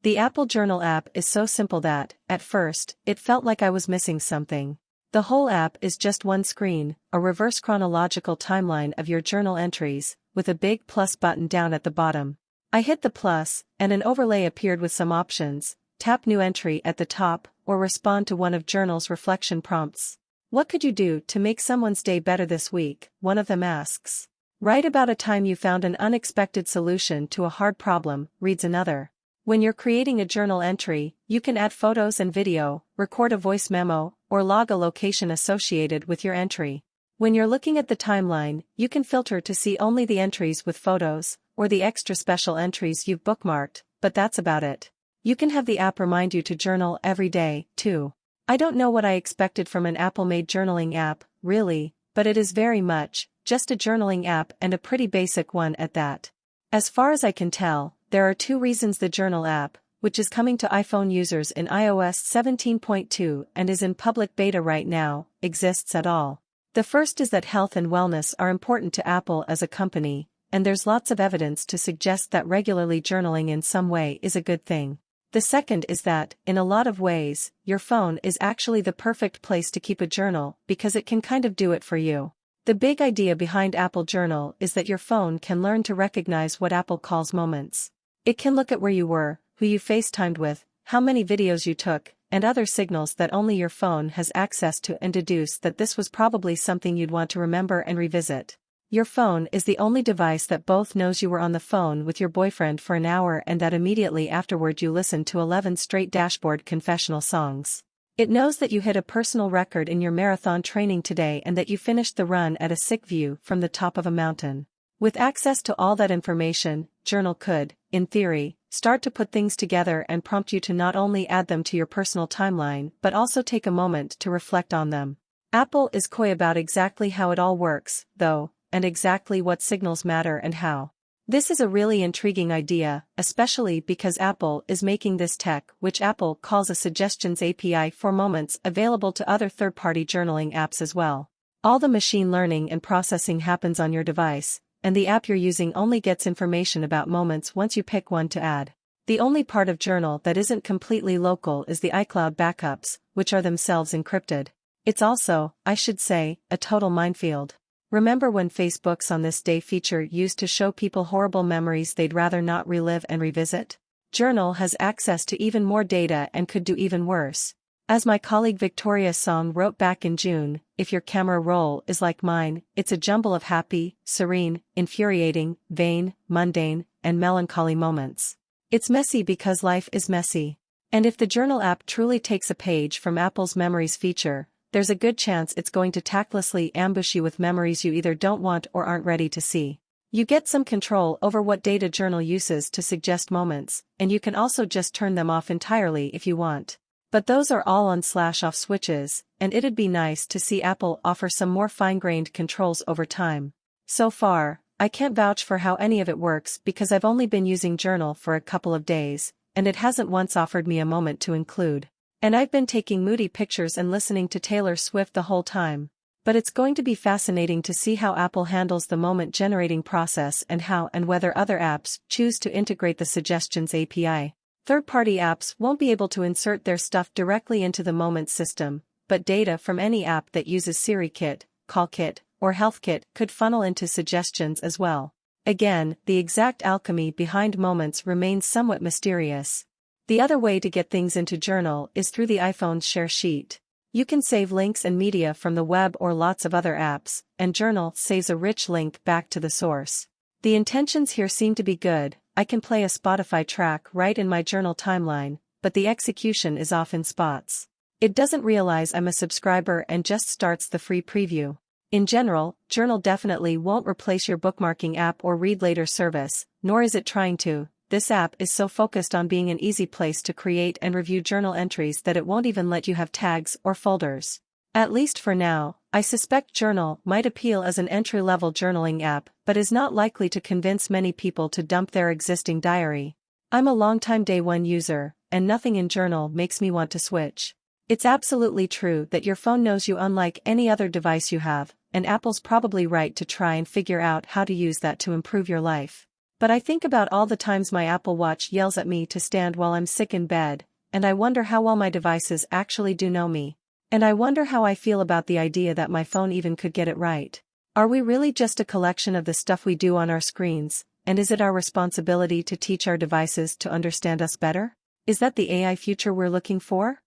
The Apple Journal app is so simple that, at first, it felt like I was missing something. The whole app is just one screen, a reverse chronological timeline of your journal entries, with a big plus button down at the bottom. I hit the plus, and an overlay appeared with some options: tap new entry at the top, or respond to one of Journal's reflection prompts. What could you do to make someone's day better this week? One of them asks. Write about a time you found an unexpected solution to a hard problem, reads another. When you're creating a journal entry, you can add photos and video, record a voice memo, or log a location associated with your entry. When you're looking at the timeline, you can filter to see only the entries with photos, or the extra special entries you've bookmarked, but that's about it. You can have the app remind you to journal every day, too. I don't know what I expected from an Apple-made journaling app, really, but it is very much just a journaling app, and a pretty basic one at that. As far as I can tell, there are two reasons the Journal app, which is coming to iPhone users in iOS 17.2 and is in public beta right now, exists at all. The first is that health and wellness are important to Apple as a company, and there's lots of evidence to suggest that regularly journaling in some way is a good thing. The second is that, in a lot of ways, your phone is actually the perfect place to keep a journal because it can kind of do it for you. The big idea behind Apple Journal is that your phone can learn to recognize what Apple calls moments. It can look at where you were, who you FaceTimed with, how many videos you took, and other signals that only your phone has access to, and deduce that this was probably something you'd want to remember and revisit. Your phone is the only device that both knows you were on the phone with your boyfriend for an hour and that immediately afterward you listened to 11 straight dashboard confessional songs. It knows that you hit a personal record in your marathon training today and that you finished the run at a sick view from the top of a mountain. With access to all that information, Journal could, in theory, start to put things together and prompt you to not only add them to your personal timeline but also take a moment to reflect on them. Apple is coy about exactly how it all works, though, and exactly what signals matter and how. This is a really intriguing idea, especially because Apple is making this tech, which Apple calls a Suggestions API for Moments, available to other third-party journaling apps as well. All the machine learning and processing happens on your device, and the app you're using only gets information about moments once you pick one to add. The only part of Journal that isn't completely local is the iCloud backups, which are themselves encrypted. It's also, I should say, a total minefield. Remember when Facebook's On This Day feature used to show people horrible memories they'd rather not relive and revisit? Journal has access to even more data and could do even worse. As my colleague Victoria Song wrote back in June, if your camera roll is like mine, it's a jumble of happy, serene, infuriating, vain, mundane, and melancholy moments. It's messy because life is messy. And if the Journal app truly takes a page from Apple's Memories feature, there's a good chance it's going to tactlessly ambush you with memories you either don't want or aren't ready to see. You get some control over what data Journal uses to suggest moments, and you can also just turn them off entirely if you want. But those are all on/off switches, and it'd be nice to see Apple offer some more fine-grained controls over time. So far, I can't vouch for how any of it works because I've only been using Journal for a couple of days, and it hasn't once offered me a moment to include. And I've been taking moody pictures and listening to Taylor Swift the whole time. But it's going to be fascinating to see how Apple handles the moment-generating process and how and whether other apps choose to integrate the Suggestions API. Third-party apps won't be able to insert their stuff directly into the Moments system, but data from any app that uses SiriKit, CallKit, or HealthKit could funnel into Suggestions as well. Again, the exact alchemy behind Moments remains somewhat mysterious. The other way to get things into Journal is through the iPhone's Share Sheet. You can save links and media from the web or lots of other apps, and Journal saves a rich link back to the source. The intentions here seem to be good. I can play a Spotify track right in my Journal timeline, but the execution is off in spots. It doesn't realize I'm a subscriber and just starts the free preview. In general, Journal definitely won't replace your bookmarking app or read later service, nor is it trying to. This app is so focused on being an easy place to create and review journal entries that it won't even let you have tags or folders. At least for now, I suspect Journal might appeal as an entry-level journaling app, but is not likely to convince many people to dump their existing diary. I'm a longtime day one user, and nothing in Journal makes me want to switch. It's absolutely true that your phone knows you unlike any other device you have, and Apple's probably right to try and figure out how to use that to improve your life. But I think about all the times my Apple Watch yells at me to stand while I'm sick in bed, and I wonder how well my devices actually do know me. And I wonder how I feel about the idea that my phone even could get it right. Are we really just a collection of the stuff we do on our screens, and is it our responsibility to teach our devices to understand us better? Is that the AI future we're looking for?